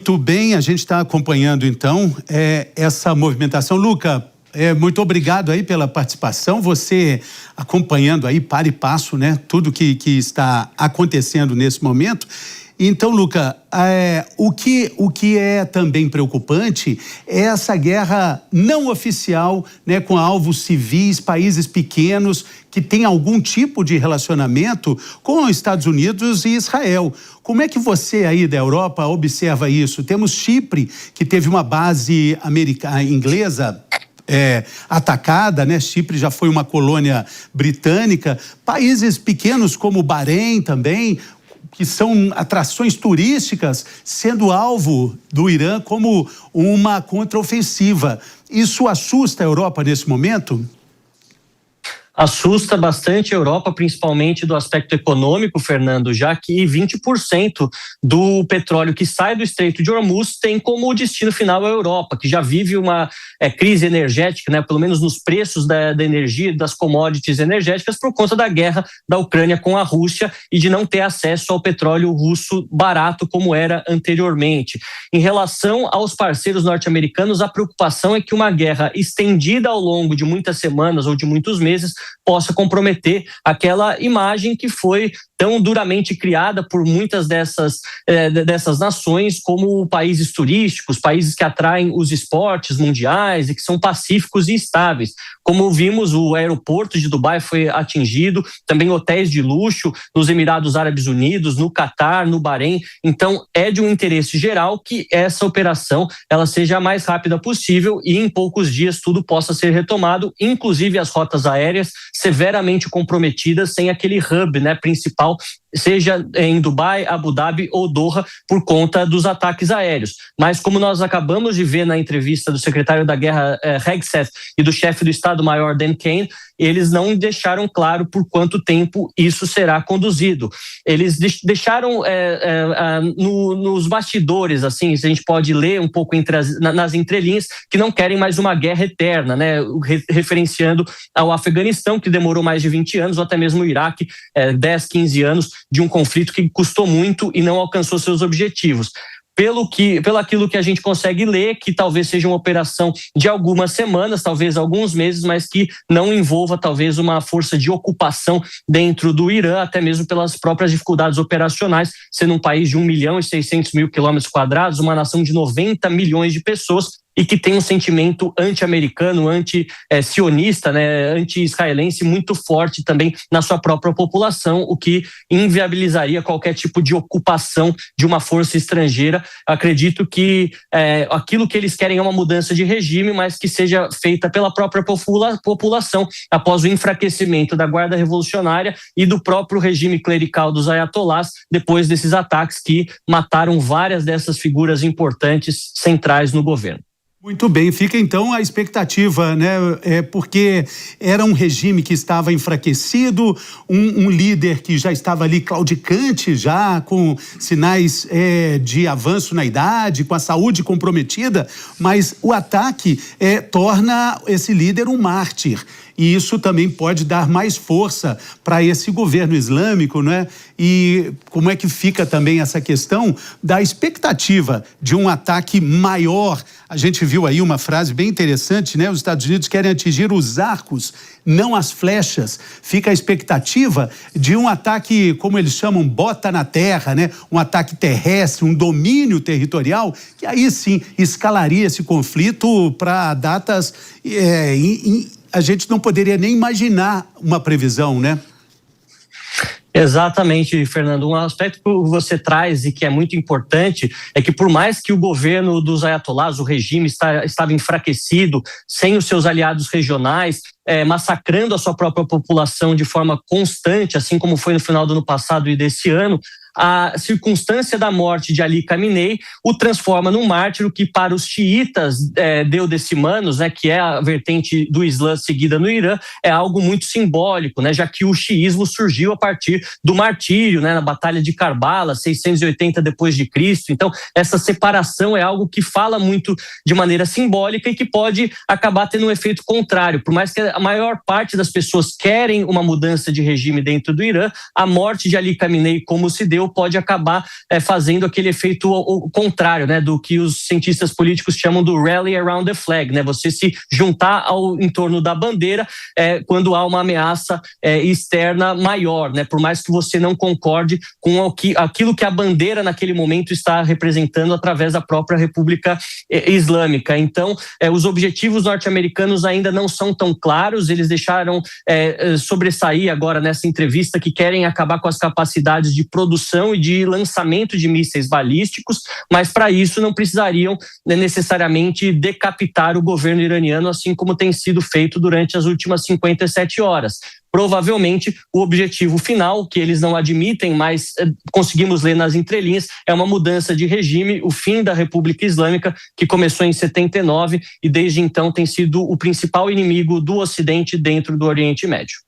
Muito bem, a gente está acompanhando então essa movimentação. Luca, muito obrigado aí pela participação, você acompanhando aí para e passo, né, tudo que está acontecendo nesse momento. Então, Luca, o que é também preocupante é essa guerra não oficial, né, com alvos civis, países pequenos que têm algum tipo de relacionamento com os Estados Unidos e Israel. Como é que você aí da Europa observa isso? Temos Chipre, que teve uma base inglesa atacada, né? Chipre já foi uma colônia britânica. Países pequenos como o Bahrein também, que são atrações turísticas, sendo alvo do Irã como uma contraofensiva. Isso assusta a Europa nesse momento? Assusta bastante a Europa, principalmente do aspecto econômico, Fernando, já que 20% do petróleo que sai do Estreito de Hormuz tem como destino final a Europa, que já vive uma crise energética, né, pelo menos nos preços da energia, das commodities energéticas, por conta da guerra da Ucrânia com a Rússia e de não ter acesso ao petróleo russo barato como era anteriormente. Em relação aos parceiros norte-americanos, a preocupação é que uma guerra estendida ao longo de muitas semanas ou de muitos meses possa comprometer aquela imagem que foi tão duramente criada por muitas dessas nações como países turísticos, países que atraem os esportes mundiais e que são pacíficos e estáveis. Como vimos, o aeroporto de Dubai foi atingido, também hotéis de luxo nos Emirados Árabes Unidos, no Catar, no Bahrein. Então, é de um interesse geral que essa operação ela seja a mais rápida possível e em poucos dias tudo possa ser retomado, inclusive as rotas aéreas severamente comprometidas sem aquele hub, né, principal, seja em Dubai, Abu Dhabi ou Doha, por conta dos ataques aéreos. Mas como nós acabamos de ver na entrevista do secretário da Guerra, Hegseth, e do chefe do Estado-Maior, Dan Kane, eles não deixaram claro por quanto tempo isso será conduzido. Eles deixaram nos bastidores, assim, se a gente pode ler um pouco nas entrelinhas, que não querem mais uma guerra eterna, né, referenciando ao Afeganistão, que demorou mais de 20 anos, ou até mesmo o Iraque, 10, 15 anos de um conflito que custou muito e não alcançou seus objetivos. Pelo aquilo que a gente consegue ler, que talvez seja uma operação de algumas semanas, talvez alguns meses, mas que não envolva talvez uma força de ocupação dentro do Irã, até mesmo pelas próprias dificuldades operacionais, sendo um país de 1.600.000 quilômetros quadrados, uma nação de 90 milhões de pessoas, e que tem um sentimento anti-americano, anti-sionista, né, anti-israelense muito forte também na sua própria população, o que inviabilizaria qualquer tipo de ocupação de uma força estrangeira. Acredito que aquilo que eles querem é uma mudança de regime, mas que seja feita pela própria população após o enfraquecimento da Guarda Revolucionária e do próprio regime clerical dos ayatolás, depois desses ataques que mataram várias dessas figuras importantes centrais no governo. Muito bem, fica então a expectativa, né? Porque era um regime que estava enfraquecido, um líder que já estava ali claudicante, já com sinais de avanço na idade, com a saúde comprometida, mas o ataque torna esse líder um mártir. E isso também pode dar mais força para esse governo islâmico, né? E como é que fica também essa questão da expectativa de um ataque maior? A gente viu aí uma frase bem interessante, né? Os Estados Unidos querem atingir os arcos, não as flechas. Fica a expectativa de um ataque, como eles chamam, bota na terra, né? Um ataque terrestre, um domínio territorial, que aí sim escalaria esse conflito para datas a gente não poderia nem imaginar uma previsão, né? Exatamente, Fernando. Um aspecto que você traz e que é muito importante é que por mais que o governo dos ayatolás, o regime estava enfraquecido, sem os seus aliados regionais, massacrando a sua própria população de forma constante, assim como foi no final do ano passado e desse ano, a circunstância da morte de Ali Khamenei o transforma num mártir, o que para os xiitas deodecimanos, né, que é a vertente do Islã seguida no Irã, é algo muito simbólico, né, já que o xiismo surgiu a partir do martírio, né, na Batalha de Karbala, 680 depois de Cristo. Então, essa separação é algo que fala muito de maneira simbólica e que pode acabar tendo um efeito contrário. Por mais que a maior parte das pessoas querem uma mudança de regime dentro do Irã, a morte de Ali Khamenei, como se deu, bombardeu pode acabar fazendo aquele efeito contrário, né, do que os cientistas políticos chamam do rally around the flag, né, você se juntar em torno da bandeira quando há uma ameaça externa maior, né, por mais que você não concorde com aquilo que a bandeira naquele momento está representando através da própria República Islâmica. Então, os objetivos norte-americanos ainda não são tão claros, eles deixaram sobressair agora nessa entrevista que querem acabar com as capacidades de produção e de lançamento de mísseis balísticos, mas para isso não precisariam necessariamente decapitar o governo iraniano, assim como tem sido feito durante as últimas 57 horas. Provavelmente o objetivo final, que eles não admitem, mas conseguimos ler nas entrelinhas, é uma mudança de regime, o fim da República Islâmica, que começou em 79 e desde então tem sido o principal inimigo do Ocidente dentro do Oriente Médio.